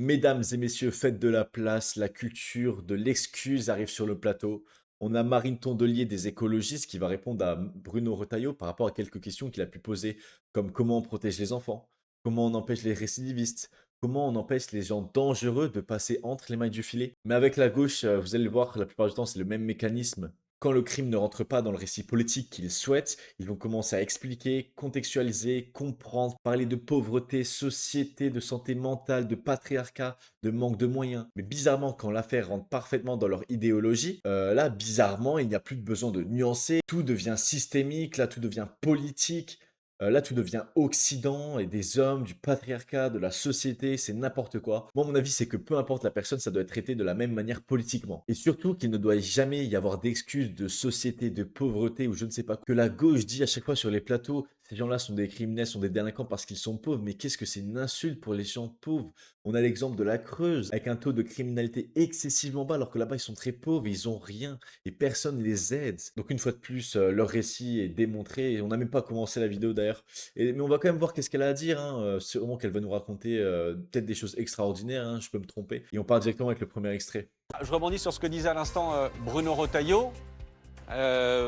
Mesdames et messieurs, faites de la place, la culture de l'excuse arrive sur le plateau. On a Marine Tondelier des écologistes qui va répondre à Bruno Retailleau par rapport à quelques questions qu'il a pu poser, comme comment on protège les enfants, comment on empêche les récidivistes, comment on empêche les gens dangereux de passer entre les mailles du filet. Mais avec la gauche, vous allez le voir, la plupart du temps, c'est le même mécanisme. Quand le crime ne rentre pas dans le récit politique qu'ils souhaitent, ils vont commencer à expliquer, contextualiser, comprendre, parler de pauvreté, société, de santé mentale, de patriarcat, de manque de moyens. Mais bizarrement, quand l'affaire rentre parfaitement dans leur idéologie, là, bizarrement, il n'y a plus de besoin de nuancer. Tout devient systémique, là, tout devient politique. Là, tout devient Occident et des hommes, du patriarcat, de la société, c'est n'importe quoi. Moi, mon avis, c'est que peu importe la personne, ça doit être traité de la même manière politiquement. Et surtout qu'il ne doit jamais y avoir d'excuses de société, de pauvreté ou je ne sais pas. Que la gauche dit à chaque fois sur les plateaux, ces gens-là sont des criminels, sont des délinquants parce qu'ils sont pauvres. Mais qu'est-ce que c'est une insulte pour les gens pauvres? On a l'exemple de la Creuse, avec un taux de criminalité excessivement bas, alors que là-bas, ils sont très pauvres et ils ont rien et personne les aide. Donc une fois de plus, leur récit est démontré et on n'a même pas commencé la vidéo d'ailleurs. Mais on va quand même voir qu'est-ce qu'elle a à dire, hein. Sûrement qu'elle va nous raconter peut-être des choses extraordinaires, hein, je peux me tromper. Et on part directement avec le premier extrait. Je rebondis sur ce que disait à l'instant Bruno Retailleau.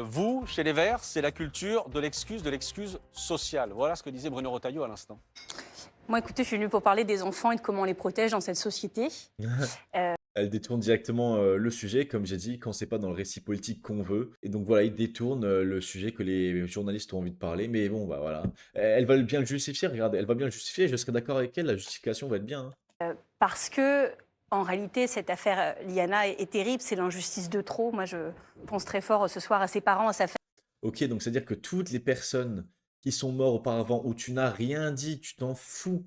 Vous, chez les Verts, c'est la culture de l'excuse sociale. Voilà ce que disait Bruno Retailleau à l'instant. Moi, écoutez, je suis venue pour parler des enfants et de comment on les protège dans cette société. Elle détourne directement le sujet, comme j'ai dit, quand c'est pas dans le récit politique qu'on veut. Et donc voilà, il détourne le sujet que les journalistes ont envie de parler. Mais bon, bah voilà. Elle va bien le justifier, regardez, elle va bien le justifier. Je serai d'accord avec elle, la justification va être bien, hein. Parce que, en réalité, cette affaire Liana est terrible, c'est l'injustice de trop. Moi, je pense très fort ce soir à ses parents, à sa famille. Ok, donc c'est-à-dire que toutes les personnes qui sont mortes auparavant où tu n'as rien dit, tu t'en fous.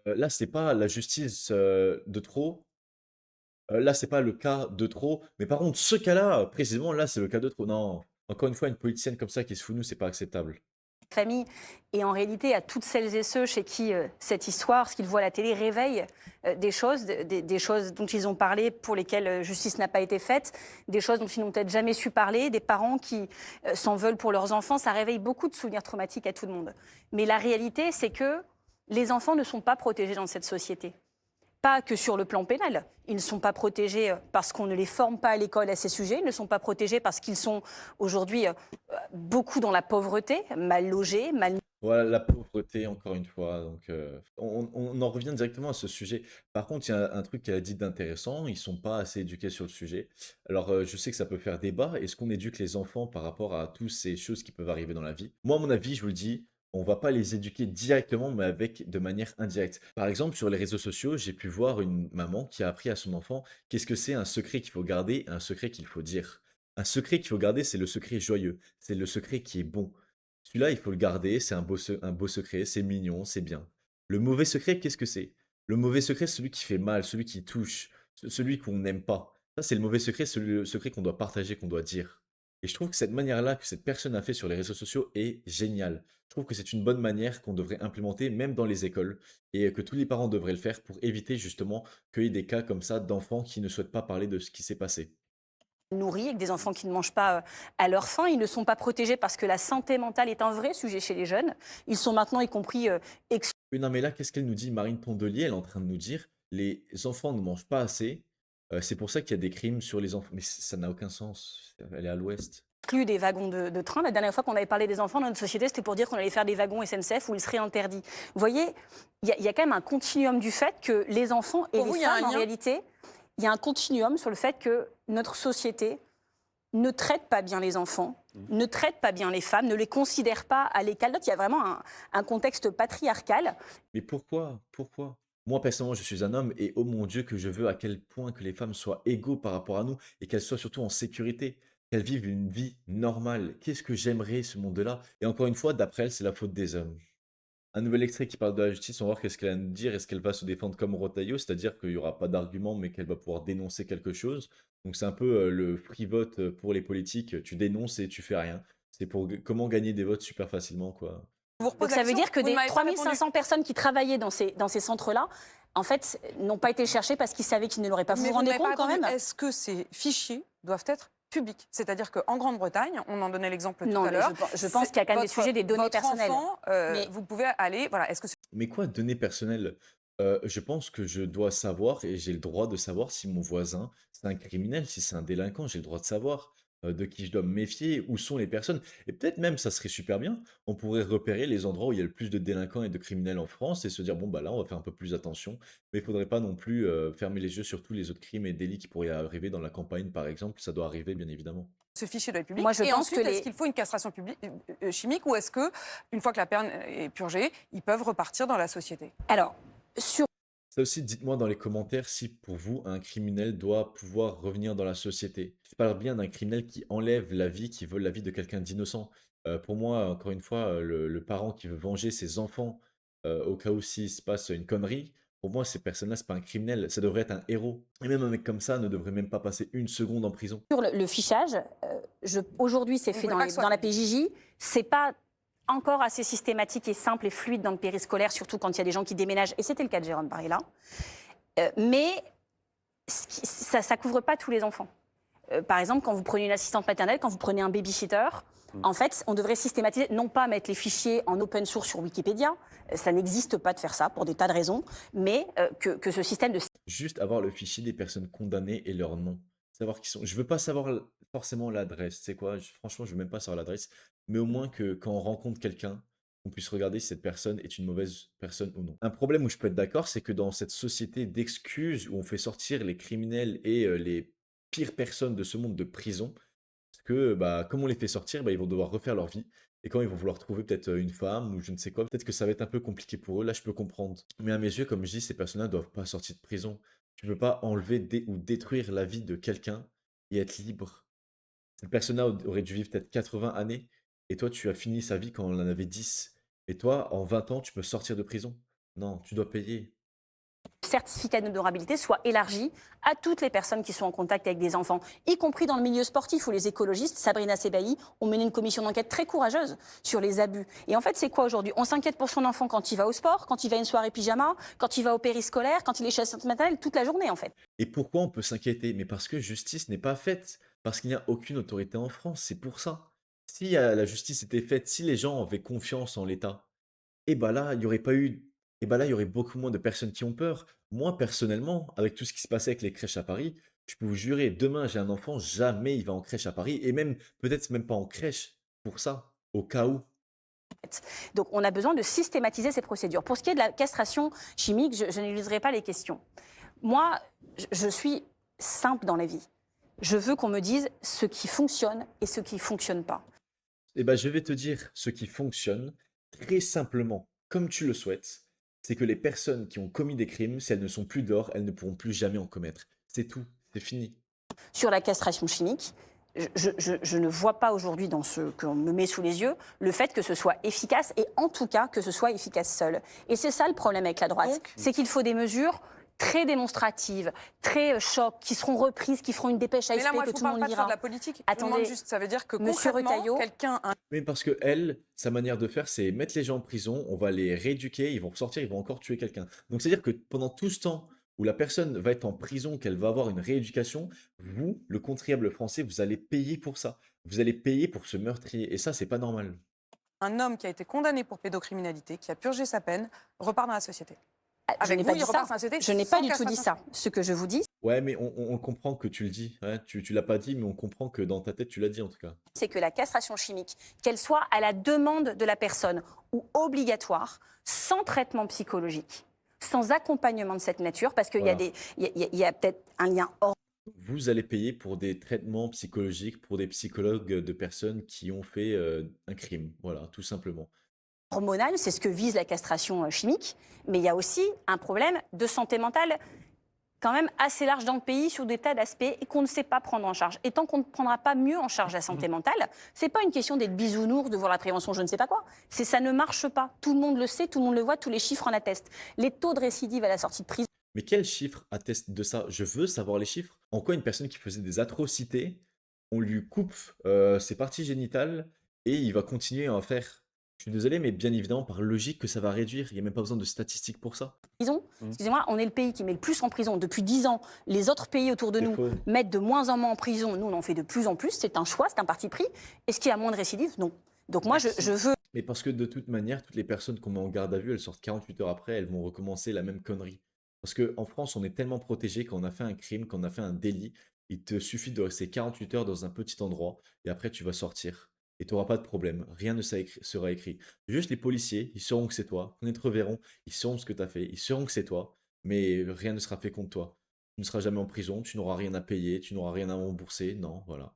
Là, c'est pas la justice de trop. Là, c'est pas le cas de trop. Mais par contre, ce cas-là, précisément, là, c'est le cas de trop. Non, encore une fois, une politicienne comme ça qui se fout de nous, c'est pas acceptable. Famille et en réalité à toutes celles et ceux chez qui cette histoire, ce qu'ils voient à la télé, réveille des choses dont ils ont parlé pour lesquelles justice n'a pas été faite, des choses dont ils n'ont peut-être jamais su parler, des parents qui s'en veulent pour leurs enfants. Ça réveille beaucoup de souvenirs traumatiques à tout le monde. Mais la réalité, c'est que les enfants ne sont pas protégés dans cette société. Pas que sur le plan pénal. Ils ne sont pas protégés parce qu'on ne les forme pas à l'école à ces sujets. Ils ne sont pas protégés parce qu'ils sont aujourd'hui beaucoup dans la pauvreté, mal logés, mal. Voilà, la pauvreté, encore une fois. Donc, on en revient directement à ce sujet. Par contre, il y a un truc qu'elle a dit d'intéressant. Ils sont pas assez éduqués sur le sujet. Alors, je sais que ça peut faire débat. Est-ce qu'on éduque les enfants par rapport à toutes ces choses qui peuvent arriver dans la vie? Moi, à mon avis, je vous le dis, on va pas les éduquer directement, mais avec de manière indirecte. Par exemple, sur les réseaux sociaux, j'ai pu voir une maman qui a appris à son enfant qu'est-ce que c'est un secret qu'il faut garder et un secret qu'il faut dire. Un secret qu'il faut garder, c'est le secret joyeux. C'est le secret qui est bon. Celui-là, il faut le garder, c'est un beau secret, c'est mignon, c'est bien. Le mauvais secret, qu'est-ce que c'est? Le mauvais secret, c'est celui qui fait mal, celui qui touche, celui qu'on n'aime pas. Ça, c'est le mauvais secret, celui le secret qu'on doit partager, qu'on doit dire. Et je trouve que cette manière-là que cette personne a fait sur les réseaux sociaux est géniale. Je trouve que c'est une bonne manière qu'on devrait implémenter même dans les écoles et que tous les parents devraient le faire pour éviter justement qu'il y ait des cas comme ça d'enfants qui ne souhaitent pas parler de ce qui s'est passé. Nourris, avec des enfants qui ne mangent pas à leur faim. Ils ne sont pas protégés parce que la santé mentale est un vrai sujet chez les jeunes. Ils sont maintenant, y compris, Oui, non, mais là, qu'est-ce qu'elle nous dit? Marine Tondelier, elle est en train de nous dire: «Les enfants ne mangent pas assez, c'est pour ça qu'il y a des crimes sur les enfants». Mais ça n'a aucun sens. Elle est à l'ouest. exclus des wagons de train. La dernière fois qu'on avait parlé des enfants dans notre société, c'était pour dire qu'on allait faire des wagons SNCF où ils seraient interdits. Vous voyez, il y a quand même un continuum du fait que les enfants et Pour les vous, il y a un femmes, en lien? réalité, il y a un continuum sur le fait que notre société ne traite pas bien les enfants, ne traite pas bien les femmes, ne les considère pas à l'égal d'autres. Il y a vraiment un contexte patriarcal. Mais pourquoi? Pourquoi? Moi, personnellement, je suis un homme et oh mon Dieu que je veux à quel point que les femmes soient égaux par rapport à nous et qu'elles soient surtout en sécurité, qu'elles vivent une vie normale. Qu'est-ce que j'aimerais ce monde-là? Et encore une fois, d'après elle, c'est la faute des hommes. Un nouvel extrait qui parle de la justice, on va voir qu'est-ce qu'elle a à nous dire. Est-ce qu'elle va se défendre comme Rotaillot, c'est-à-dire qu'il n'y aura pas d'argument, mais qu'elle va pouvoir dénoncer quelque chose. Donc c'est un peu le free vote pour les politiques. Tu dénonces et tu fais rien. C'est pour comment gagner des votes super facilement, quoi. Je vous repose Donc la ça veut question, dire que vous ne des m'avez pas répondu. 3500 personnes qui travaillaient dans ces centres-là, en fait, n'ont pas été cherchées parce qu'ils savaient qu'ils ne l'auraient pas. Vous Mais vous vous ne rendez m'avez pas compte quand répondu. même? Est-ce que ces fichiers doivent être publics? C'est-à-dire qu'en Grande-Bretagne, on en donnait l'exemple tout Non, à mais l'heure. je pense qu'il y a quand même des sujets des données votre personnelles. enfant, Mais vous pouvez aller. Voilà. Est-ce que Mais quoi, données personnelles? Je pense que je dois savoir et j'ai le droit de savoir si mon voisin, c'est un criminel, si c'est un délinquant, j'ai le droit de savoir, de qui je dois me méfier, où sont les personnes et peut-être même, ça serait super bien, on pourrait repérer les endroits où il y a le plus de délinquants et de criminels en France et se dire: «Bon, bah, là, on va faire un peu plus attention». Mais il faudrait pas non plus, fermer les yeux sur tous les autres crimes et délits qui pourraient arriver dans la campagne, par exemple. Ça doit arriver, bien évidemment. Ce fichier doit être public. Moi, je Et pense que ensuite, est-ce les... qu'il faut une castration chimique ou est-ce que, une fois que la peine est purgée, ils peuvent repartir dans la société? Alors, sur Ça aussi, dites-moi dans les commentaires si pour vous, un criminel doit pouvoir revenir dans la société. Je parle bien d'un criminel qui enlève la vie, qui vole la vie de quelqu'un d'innocent. Pour moi, encore une fois, le parent qui veut venger ses enfants au cas où s'il se passe une connerie, pour moi, ces personnes-là, c'est pas un criminel, ça devrait être un héros. Et même un mec comme ça ne devrait même pas passer une seconde en prison. le fichage, aujourd'hui, c'est Vous fait voulez pas que ce soit dans la public? PJJ. C'est pas encore assez systématique et simple et fluide dans le périscolaire, surtout quand il y a des gens qui déménagent. Et c'était le cas de Jérôme Barilla. Mais ça ne couvre pas tous les enfants. Par exemple, quand vous prenez une assistante maternelle, quand vous prenez un babysitter, en fait, on devrait systématiser, non pas mettre les fichiers en open source sur Wikipédia, ça n'existe pas de faire ça pour des tas de raisons, mais que ce système de... Juste avoir le fichier des personnes condamnées et leur nom. Savoir qui sont. Je veux pas savoir forcément l'adresse. C'est quoi? Franchement, je veux même pas savoir l'adresse. Mais au moins que quand on rencontre quelqu'un, on puisse regarder si cette personne est une mauvaise personne ou non. Un problème où je peux être d'accord, c'est que dans cette société d'excuses où on fait sortir les criminels et les pires personnes de ce monde de prison, parce que bah, comme on les fait sortir, bah, ils vont devoir refaire leur vie. Et quand ils vont vouloir trouver peut-être une femme ou je ne sais quoi, peut-être que ça va être un peu compliqué pour eux. Là, je peux comprendre. Mais à mes yeux, comme je dis, ces personnes-là ne doivent pas sortir de prison. Tu ne peux pas enlever ou détruire la vie de quelqu'un et être libre. Cette personne-là aurait dû vivre peut-être 80 années et toi, tu as fini sa vie quand on en avait 10. Et toi, en 20 ans, tu peux sortir de prison. Non, tu dois payer. certificat d'honorabilité soit élargi à toutes les personnes qui sont en contact avec des enfants, y compris dans le milieu sportif où les écologistes, Sabrina Sebaï, ont mené une commission d'enquête très courageuse sur les abus. Et en fait, c'est quoi aujourd'hui? On s'inquiète pour son enfant quand il va au sport, quand il va à une soirée pyjama, quand il va au périscolaire, quand il est chez la santé maternelle, toute la journée en fait. Et pourquoi on peut s'inquiéter? Mais parce que justice n'est pas faite, parce qu'il n'y a aucune autorité en France, c'est pour ça. Si la justice était faite, si les gens avaient confiance en l'État, et bah là, il y aurait pas eu et bah là, il y aurait beaucoup moins de personnes qui ont peur. Moi, personnellement, avec tout ce qui se passait avec les crèches à Paris, je peux vous jurer, demain, j'ai un enfant, jamais il va en crèche à Paris et même peut-être même pas en crèche pour ça, au cas où. Donc on a besoin de systématiser ces procédures. Pour ce qui est de la castration chimique, je n'illuserai pas les questions. Moi, je suis simple dans la vie. Je veux qu'on me dise ce qui fonctionne et ce qui ne fonctionne pas. Et bah, je vais te dire ce qui fonctionne très simplement, comme tu le souhaites, c'est que les personnes qui ont commis des crimes, si elles ne sont plus dehors, elles ne pourront plus jamais en commettre. C'est tout, c'est fini. Sur la castration chimique, je ne vois pas aujourd'hui dans ce qu'on me met sous les yeux le fait que ce soit efficace et en tout cas que ce soit efficace seul. Et c'est ça le problème avec la droite, c'est qu'il faut des mesures très démonstratives, très chocs, qui seront reprises, qui feront une dépêche Mais là, AFP moi, que je vous tout le parle monde pas de faire lira. de la politique. Je vous Attendez, demande juste, ça veut dire que Monsieur concrètement, Retailleau, quelqu'un, Mais parce que elle, sa manière de faire, c'est mettre les gens en prison, on va les rééduquer, ils vont ressortir, ils vont encore tuer quelqu'un. Donc c'est-à-dire que pendant tout ce temps où la personne va être en prison, qu'elle va avoir une rééducation, vous, le contribuable français, vous allez payer pour ça. Vous allez payer pour ce meurtrier. Et ça, c'est pas normal. un homme qui a été condamné pour pédocriminalité, qui a purgé sa peine, repart dans la société. je Avec n'ai vous, pas il dit repart ça. dans la société Je n'ai sans pas du tout dit castration. ça. Ce que je vous dis, Ouais, mais on comprend que tu le dis. Hein. Tu l'as pas dit, mais on comprend que dans ta tête, tu l'as dit en tout cas. c'est que la castration chimique, qu'elle soit à la demande de la personne ou obligatoire, sans traitement psychologique, sans accompagnement de cette nature, parce qu'il Voilà. y a peut-être un lien Vous allez payer pour des traitements psychologiques, pour des psychologues de personnes qui ont fait un crime. Voilà, tout simplement. hormonal, c'est ce que vise la castration chimique, mais il y a aussi un problème de santé mentale quand même assez large dans le pays sur des tas d'aspects et qu'on ne sait pas prendre en charge. Et tant qu'on ne prendra pas mieux en charge la santé mentale, c'est pas une question d'être bisounours, de voir la prévention, je ne sais pas quoi. Ça ne marche pas. Tout le monde le sait, tout le monde le voit, tous les chiffres en attestent. Les taux de récidive à la sortie de prison. Mais quels chiffres attestent de ça? Je veux savoir les chiffres. En quoi une personne qui faisait des atrocités, on lui coupe ses parties génitales et il va continuer à en faire? Je suis désolé, mais bien évidemment, par logique que ça va réduire. Il n'y a même pas besoin de statistiques pour ça. Excusez-moi, on est le pays qui met le plus en prison depuis 10 ans. Les autres pays autour de C'est nous faux. mettent de moins en moins en prison. Nous, on en fait de plus en plus. C'est un choix, c'est un parti pris. Est-ce qu'il y a moins de récidives? Non. Donc moi, je veux... Mais parce que de toute manière, toutes les personnes qu'on met en garde à vue, elles sortent 48 heures après, elles vont recommencer la même connerie. Parce qu'en France, on est tellement protégé quand on a fait un crime, quand on a fait un délit, il te suffit de rester 48 heures dans un petit endroit et après tu vas sortir. Et tu n'auras pas de problème, rien ne sera écrit. Juste les policiers, ils sauront que c'est toi. Quand ils te reverront, ils sauront ce que tu as fait, ils sauront que c'est toi, mais rien ne sera fait contre toi. Tu ne seras jamais en prison, tu n'auras rien à payer, tu n'auras rien à rembourser, non, voilà.